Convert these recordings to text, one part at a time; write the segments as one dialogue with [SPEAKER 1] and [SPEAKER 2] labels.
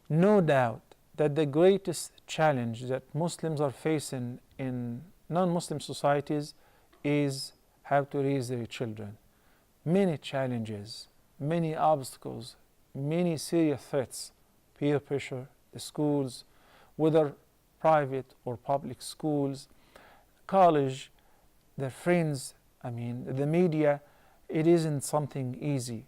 [SPEAKER 1] No doubt that the greatest challenge that Muslims are facing in non-Muslim societies is how to raise their children. Many challenges, many obstacles, many serious threats, peer pressure, the schools, whether private or public schools, college, their friends, the media. It isn't something easy.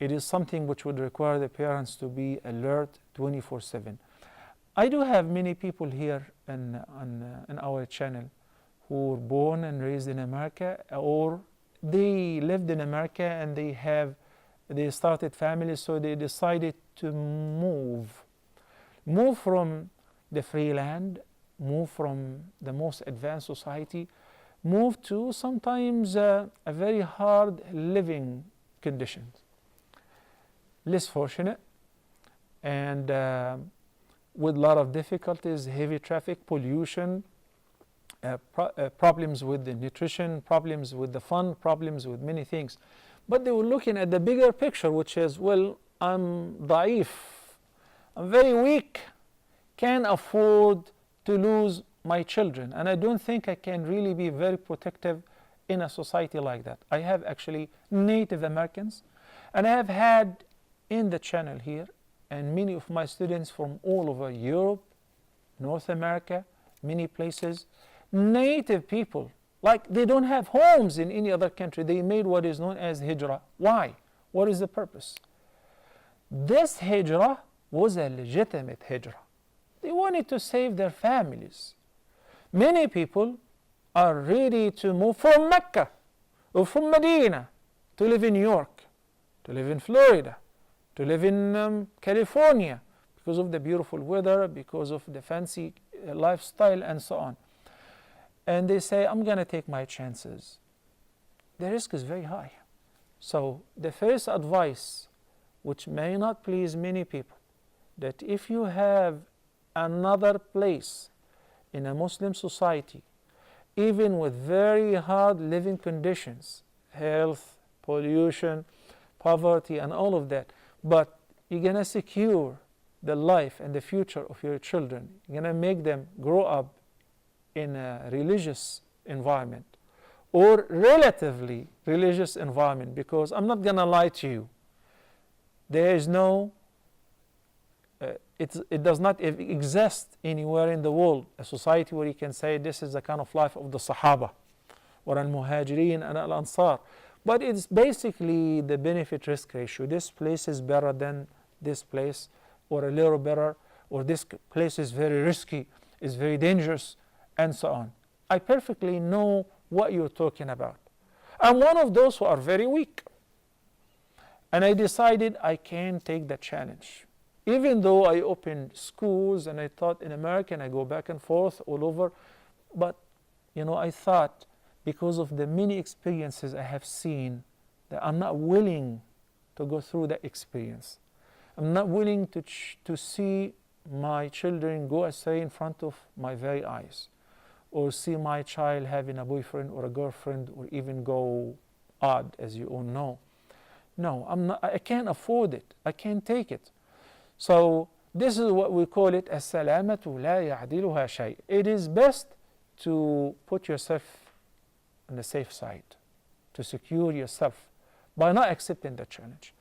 [SPEAKER 1] It is something which would require the parents to be alert 24/7. I do have many people here in our channel who were born and raised in America, or they lived in America and they started families, so they decided to move from the free land, move from the most advanced society, move to sometimes a very hard living conditions. Less fortunate, and with a lot of difficulties, heavy traffic, pollution, problems with the nutrition, problems with the fun, problems with many things. But they were looking at the bigger picture, which is, well, I'm da'if, I'm very weak, can't afford to lose my children, and I don't think I can really be very protective in a society like that. I have actually Native Americans, and I have had in the channel here, and many of my students from all over Europe, North America, many places, Native people, like they don't have homes in any other country. They made what is known as hijrah. Why? What is the purpose? This hijrah was a legitimate hijrah. They wanted to save their families. Many people are ready to move from Mecca or from Medina to live in New York, to live in Florida, to live in California because of the beautiful weather, because of the fancy lifestyle, and so on. And they say, I'm going to take my chances. The risk is very high. So the first advice, which may not please many people, that if you have another place in a Muslim society, even with very hard living conditions, health, pollution, poverty, and all of that, but you're going to secure the life and the future of your children, you're going to make them grow up in a religious environment or relatively religious environment, because I'm not going to lie to you, there is no it does not exist anywhere in the world a society where you can say this is the kind of life of the Sahaba or al-Muhajirin and al-Ansar. But it's basically the benefit-risk ratio. This place is better than this place, or a little better, or this place is very risky, is very dangerous, and so on. I perfectly know what you're talking about. I'm one of those who are very weak. And I decided I can take the challenge. Even though I opened schools and I taught in America and I go back and forth all over, but I thought, because of the many experiences I have seen, that I'm not willing to go through that experience. I'm not willing to see my children go astray in front of my very eyes, or see my child having a boyfriend or a girlfriend, or even go odd, as you all know. No, I can't afford it. I can't take it. So this is what we call it as-salamatu la ya'diluha shay. It is best to put yourself on the safe side, to secure yourself by not accepting the challenge.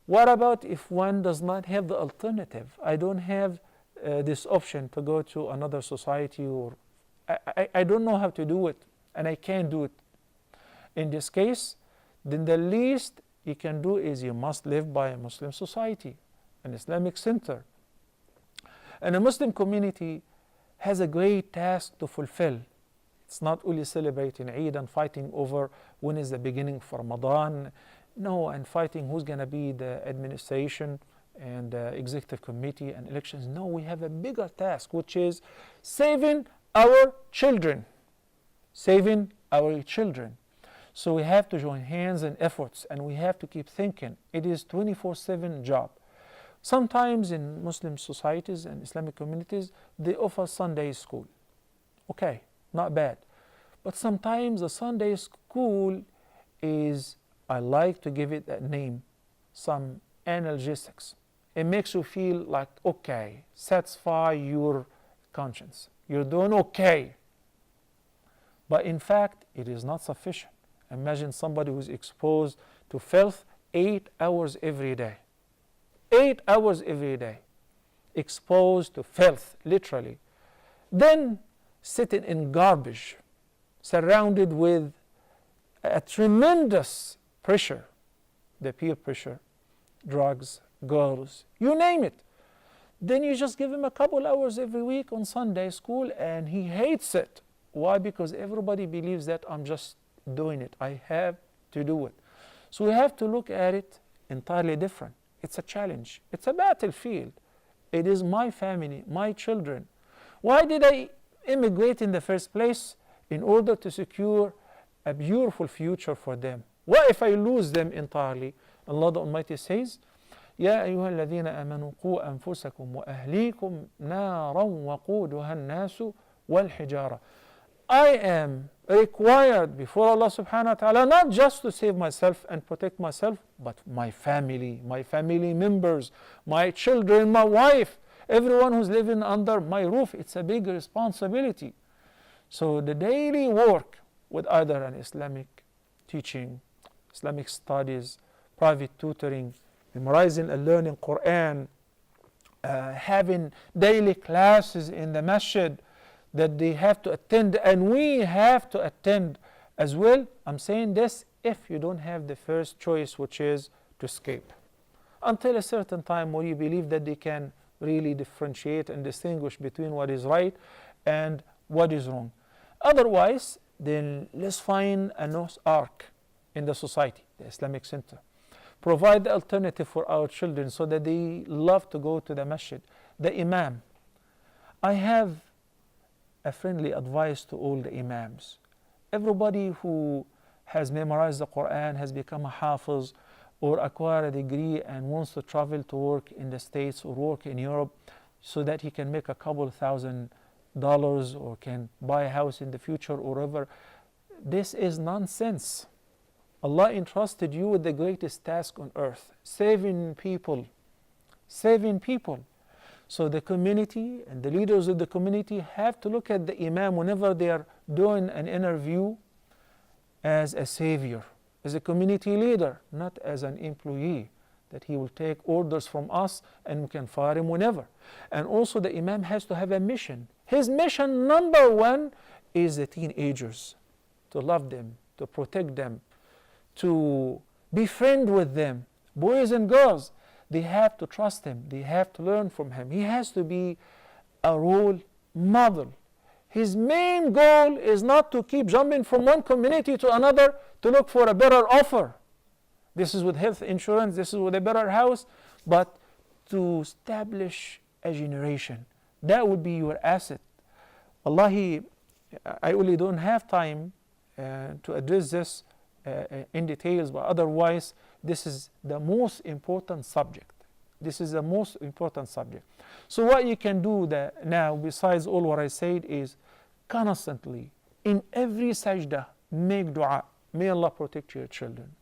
[SPEAKER 1] What about if one does not have the alternative? I don't have this option to go to another society, or I don't know how to do it, and I can't do it. In this case, then the least you can do is you must live by a Muslim society, an Islamic center. And a Muslim community has a great task to fulfill. It's not only celebrating Eid and fighting over when is the beginning of Ramadan, no, and fighting who's going to be the administration and executive committee and elections. No, we have a bigger task, which is saving our children. Saving our children. So we have to join hands and efforts, and we have to keep thinking. It is 24/7 job. Sometimes in Muslim societies and Islamic communities, they offer Sunday school. Okay, not bad. But sometimes the Sunday school is, I like to give it that name, some analgesics. it makes you feel like, okay, satisfy your conscience. You're doing okay. But in fact, it is not sufficient. Imagine somebody who's exposed to filth 8 hours every day. 8 hours every day. Exposed to filth, literally. Then sitting in garbage, surrounded with a tremendous pressure, the peer pressure, drugs, girls, you name it. Then you just give him a couple hours every week on Sunday school and he hates it. Why? Because everybody believes that I'm just doing it. I have to do it. So we have to look at it entirely different. It's a challenge. It's a battlefield. It is my family, my children. Why did I immigrate in the first place? In order to secure a beautiful future for them. What if I lose them entirely? Allah the Almighty says, يا أيها الذين آمنوا قوا أنفسكم وأهليكم نارا وقودها الناس والحجارة. I am required before Allah subhanahu wa ta'ala not just to save myself and protect myself, but my family members, my children, my wife, everyone who's living under my roof. It's a big responsibility. So the daily work with either an Islamic teaching, Islamic studies, private tutoring, memorizing and learning Quran, having daily classes in the masjid that they have to attend and we have to attend as well. I'm saying this if you don't have the first choice, which is to escape. Until a certain time where you believe that they can really differentiate and distinguish between what is right and what is wrong. Otherwise, then let's find a Noah's Ark in the society, the Islamic Center. Provide the alternative for our children so that they love to go to the masjid. The Imam. I have a friendly advice to all the Imams. Everybody who has memorized the Quran, has become a Hafiz, or acquired a degree and wants to travel to work in the States or work in Europe so that he can make a couple $1,000 or can buy a house in the future or whatever. This is nonsense. Allah entrusted you with the greatest task on earth, saving people. Saving people. So the community and the leaders of the community have to look at the Imam whenever they are doing an interview as a savior, as a community leader, not as an employee, that he will take orders from us and we can fire him whenever. And also the Imam has to have a mission. His mission number one is the teenagers, to love them, to protect them, to be friend with them, boys and girls. They have to trust him. They have to learn from him. He has to be a role model. His main goal is not to keep jumping from one community to another to look for a better offer. This is with health insurance, this is with a better house, but to establish a generation. That would be your asset. Wallahi, I really don't have time to address this in details, but otherwise, this is the most important subject. This is the most important subject. So what you can do now, besides all what I said, is constantly, in every sajda, make dua. May Allah protect your children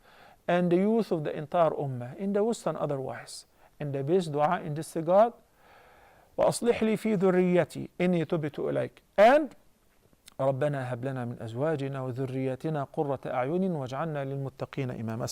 [SPEAKER 1] and the youth of the entire ummah, in the West and otherwise. And the best dua in this regard, وأصلح لي في ذريتي إني تبت إليك. And ربنا هب لنا من أزواجنا وذرياتنا قرة أعين واجعلنا للمتقين إماما.